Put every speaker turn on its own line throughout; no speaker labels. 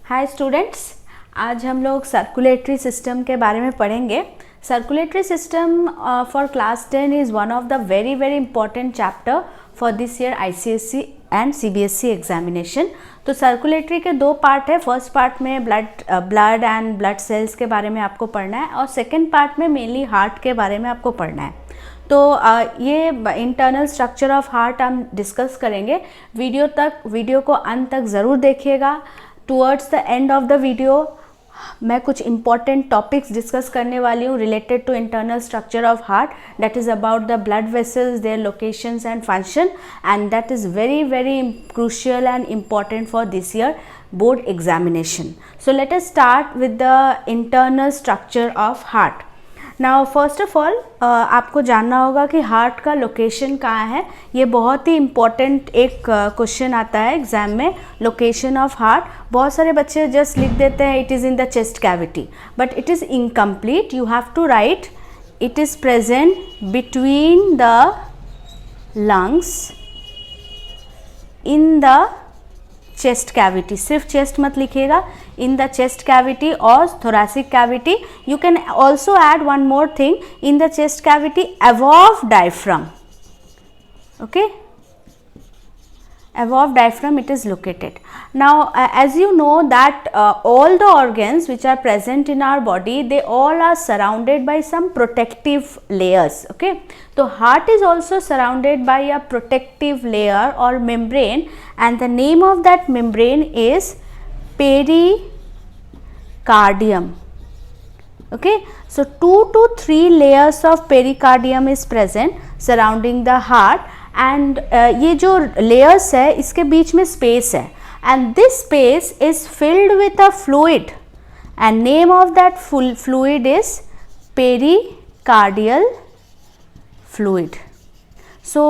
Hi students, आज हम लोग सर्कुलेटरी सिस्टम के बारे में पढ़ेंगे। Circulatory system for class 10 is one of the very important chapter for this year ICSE and CBSE examination. तो सर्कुलेटरी के दो पार्ट है। फर्स्ट पार्ट में ब्लड एंड ब्लड सेल्स के बारे में आपको पढ़ना है और सेकेंड पार्ट में मेनली हार्ट के बारे में आपको पढ़ना है। तो ये इंटरनल स्ट्रक्चर ऑफ हार्ट हम डिस्कस करेंगे। वीडियो को अंत तक ज़रूर देखिएगा। Towards the end of the video मैं कुछ इंपॉर्टेंट टॉपिक्स डिस्कस करने वाली हूँ related to internal structure of heart, that is about the blood vessels, their locations and function, and that is very crucial and important for this year board examination. So let us start with the internal structure of heart. Now first of all आपको जानना होगा कि heart का location कहाँ है। ये बहुत ही important एक क्वेश्चन आता है एग्जाम में, लोकेशन ऑफ हार्ट। बहुत सारे बच्चे जस्ट लिख देते हैं it is in the chest cavity, but it is incomplete. You have to write it is present between the lungs in the chest cavity. सिर्फ चेस्ट मत लिखिएगा, इन द चेस्ट कैविटी और thoracic cavity. You can also add one more thing, in the chest cavity above diaphragm. Okay, above diaphragm it is located. Now as you know that all the organs which are present in our body, they all are surrounded by some protective layers. Okay, so heart is also surrounded by a protective layer or membrane, and the name of that membrane is pericardium. Okay, so 2 to 3 layers of pericardium is present surrounding the heart, and ये जो layers है इसके बीच में space है, and this space is filled with a fluid, and name of that fluid is pericardial fluid. So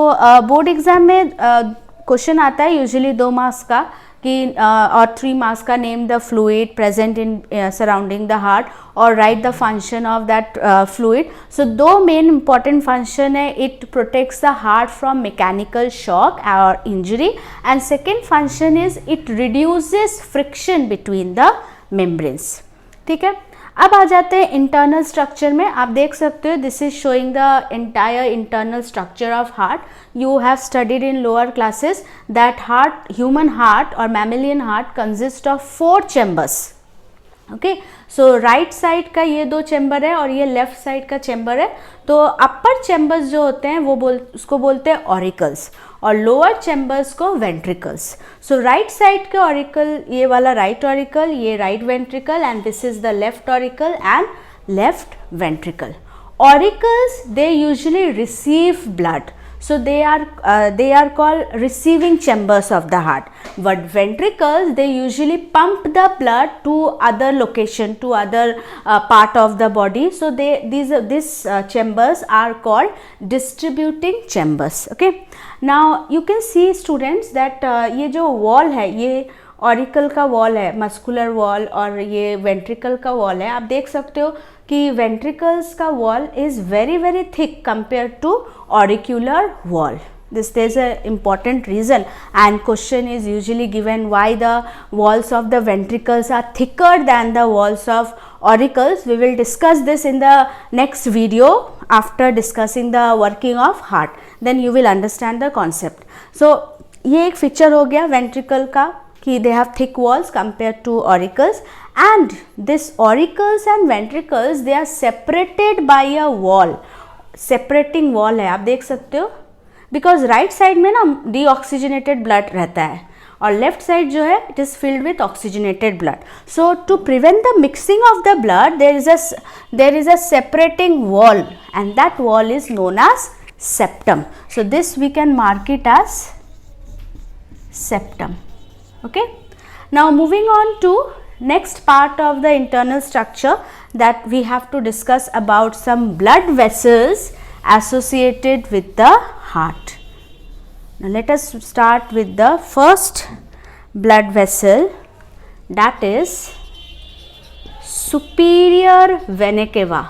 board exam में question आता है usually 2 marks का कि और 3 मार्क्स का, name the fluid present in surrounding the heart और write the function of that fluid. So 2 main important function है, it protects the heart from mechanical shock और injury, and second function is it reduces friction between the membranes. ठीक है, अब आ जाते हैं internal structure में। आप देख सकते हो this is showing the entire internal structure of heart. You have studied in lower classes that human heart और mammalian heart consist of 4 chambers. Okay, so right side का ये 2 चैम्बर है और ये लेफ्ट साइड का चैम्बर है। तो अपर chambers जो होते हैं वो उसको बोलते हैं ऑरिकल्स, और लोअर चैम्बर्स को वेंट्रिकल्स। सो राइट साइड के ऑरिकल, ये वाला राइट ऑरिकल, ये right ventricle, and this is the left auricle and left ventricle. Auricles they usually receive blood, so they are called receiving chambers of the heart, but ventricles they usually pump the blood to other location, to other part of the body. So these chambers are called distributing chambers. Okay, now you can see students that ये जो wall है ये auricle का wall है, muscular wall, और ये ventricle का wall है। आप देख सकते हो कि वेंट्रिकल्स का wall is very thick compare to auricular wall. There's a important reason, and question is usually given why the walls of the ventricles are thicker than the walls of auricles. We will discuss this in the next video after discussing the working of heart. Then you will understand the concept. So ये एक feature हो गया ventricle का कि they have thick walls compared to auricles, and this auricles and ventricles they are separated by a wall. Separating wall है, आप देख सकते हो, बिकॉज राइट साइड में ना डीऑक्सीजनेटेड ब्लड रहता है और लेफ्ट साइड जो है it is filled with oxygenated blood. So to prevent the mixing of the blood there is a separating wall, and that wall is known as septum. So this we can mark it as septum. Okay, now moving on to next part of the internal structure that we have to discuss about some blood vessels associated with the heart. Now let us start with the first blood vessel, that is superior vena cava.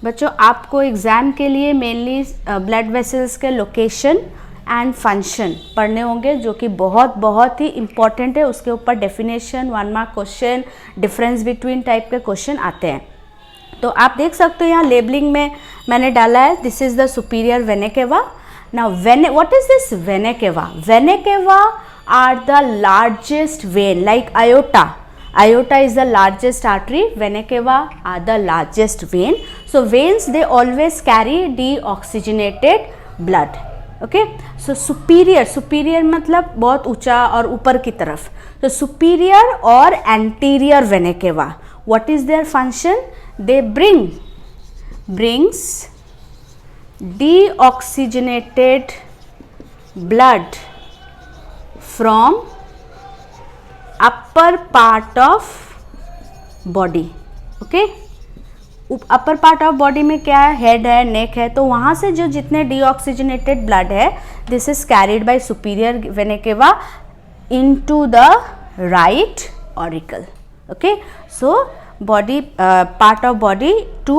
बच्चों आपको exam के लिए mainly blood vessels के location and function पढ़ने होंगे, जो कि बहुत बहुत ही इम्पॉर्टेंट है। उसके ऊपर definition, 1 mark question, difference between type के क्वेश्चन आते हैं। तो आप देख सकते हो यहाँ लेबलिंग में मैंने डाला है, this is the superior vena cava. Now what is this vena cava? Vena cava are the largest vein, like aorta. Aorta is the largest artery, vena cava are the largest vein. So veins, they always carry deoxygenated blood. Okay, so superior मतलब बहुत ऊंचा और ऊपर की तरफ। तो superior और anterior vena cava, what is their function? They brings deoxygenated blood from upper part of body. Okay, upper part of body में क्या है? हेड है, नेक है, तो वहाँ से जो जितने डीऑक्सीजनेटेड ब्लड है, this is carried by superior vena cava into the right auricle. Okay, so body part of body to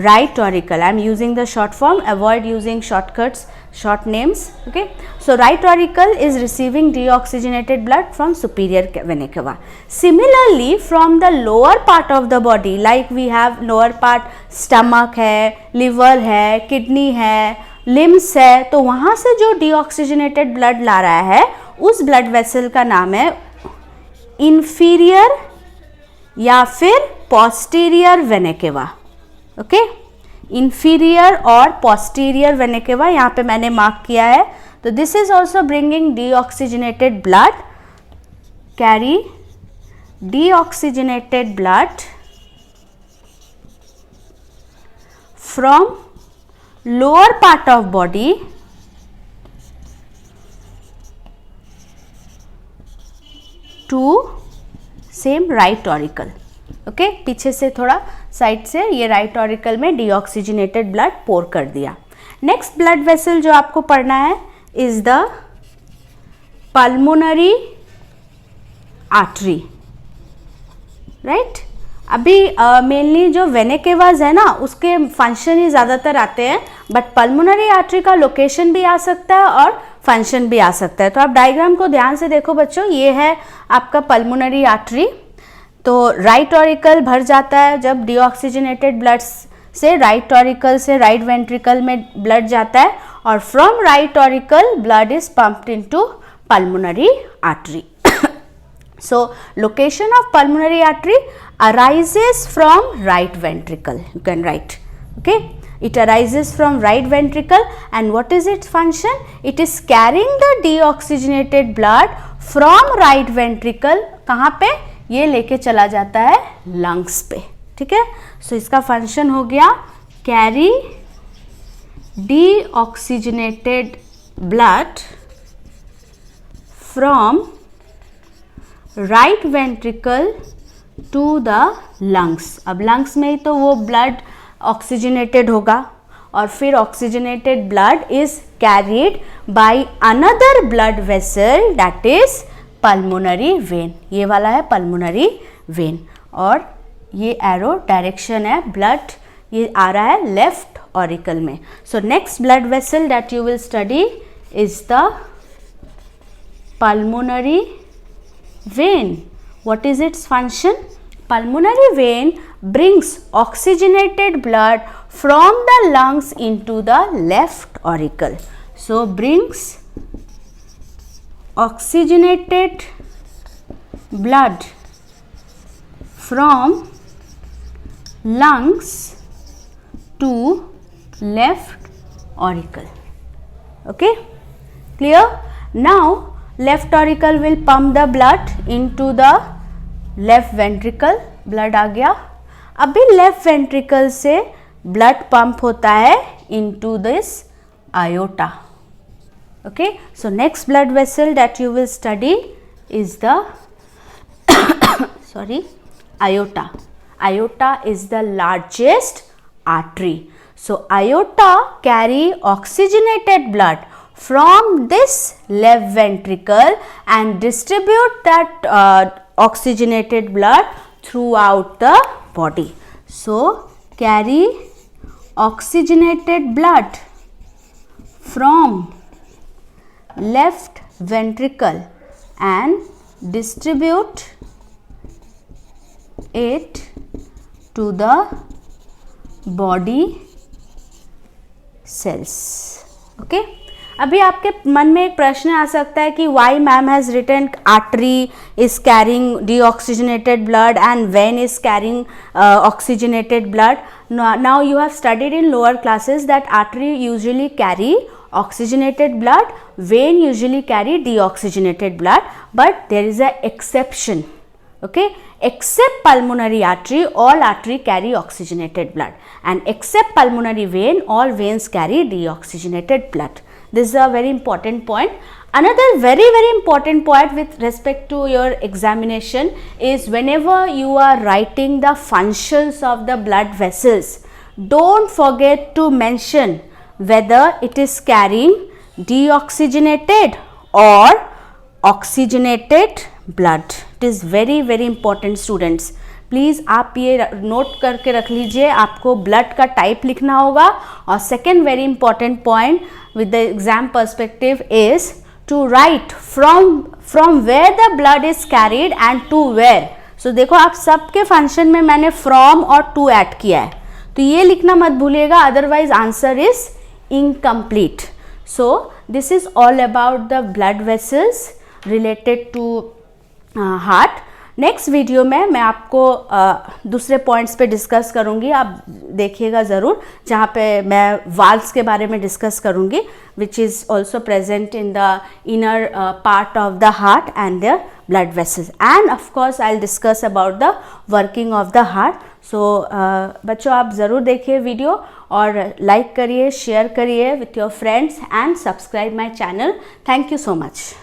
right auricle. I am using the short form, avoid using shortcuts, short names. Okay, so right auricle is receiving deoxygenated blood from superior vena cava. Similarly, from the lower part of the body, like we have lower part, stomach है, liver है, kidney है, limbs है, तो वहाँ से जो deoxygenated blood ला रहा है, उस blood vessel का नाम है inferior या फिर posterior vena cava. Okay, inferior और posterior vena cava यहाँ पे मैंने मार्क किया है. तो this is also bringing deoxygenated blood, carry deoxygenated blood from lower part of body to same right auricle. Okay, पीछे से थोड़ा साइड से ये राइट ऑरिकल में डीऑक्सीजनेटेड ब्लड पोर कर दिया. नेक्स्ट ब्लड वेसल जो आपको पढ़ना है is the pulmonary artery. Right, अभी मेनली जो वेना केवाज है ना, उसके फंक्शन ही ज़्यादातर आते हैं, बट पल्मोनरी आर्टरी का लोकेशन भी आ सकता है और फंक्शन भी आ सकता है. तो आप डायग्राम को ध्यान से देखो बच्चों, ये है आपका पल्मोनरी आर्टरी. तो राइट ऑरिकल भर जाता है जब डीऑक्सीजनेटेड ब्लड से राइट ऑरिकल से राइट वेंट्रिकल में ब्लड जाता है, और from right auricle blood is pumped into pulmonary artery. So location of pulmonary artery arises from right ventricle. You can write. Okay, it arises from right ventricle, and what is its function? It is carrying the deoxygenated blood from right ventricle. कहाँ पे? ये लेके चला जाता है lungs पे. ठीक है, so इसका function हो गया carry deoxygenated blood from right ventricle to the lungs. अब लंग्स में ही तो वो ब्लड ऑक्सीजनेटेड होगा, और फिर oxygenated blood is carried by another blood vessel, that is pulmonary vein. ये वाला है पल्मोनरी वेन, और ये एरो डायरेक्शन है ब्लड, ये आ रहा है लेफ्ट ऑरिकल में. So next blood vessel that you will study is the pulmonary vein. What is its function? Pulmonary vein brings oxygenated blood from the lungs into the left auricle. So brings oxygenated blood from lungs to left auricle. Okay, clear? Now left auricle will pump the blood into the left ventricle. blood आ गया. अभी left ventricle से blood pump होता है into this aorta. Okay, so next blood vessel that you will study is the aorta. Aorta is the largest artery. So aorta carry oxygenated blood from this left ventricle and distribute that oxygenated blood throughout the body. So carry oxygenated blood from left ventricle and distribute it to the body cells. Okay अभी आपके मन में एक प्रश्न आ सकता है कि why ma'am has written artery is carrying deoxygenated blood and vein is carrying oxygenated blood. Now you have studied in lower classes that artery usually carry oxygenated blood, vein usually carry deoxygenated blood, but there is a exception. Okay, except pulmonary artery, all artery carry oxygenated blood, and except pulmonary vein, all veins carry deoxygenated blood. This is a very important point. Another very important point with respect to your examination is whenever you are writing the functions of the blood vessels, don't forget to mention whether it is carrying deoxygenated or oxygenated blood. It is very important students. Please आप ये note करके रख लीजिए, आपको blood का type लिखना होगा. और second very important point with the exam perspective is to write from where the blood is carried and to where. So देखो आप सबके फंक्शन में मैंने फ्रॉम और टू ऐड किया है, तो ये लिखना मत भूलिएगा, otherwise answer is incomplete. So this is all about the blood vessels related to heart. Next video में मैं आपको दूसरे पॉइंट्स पे डिस्कस करूंगी, आप देखिएगा ज़रूर, जहाँ पे मैं वाल्व्स के बारे में डिस्कस करूंगी, which is also present in the inner part of the heart and the blood vessels, and of course I will discuss about the working of the heart. So बच्चों आप ज़रूर देखिए वीडियो और like करिए, share करिए with your friends and subscribe my channel. Thank you so much.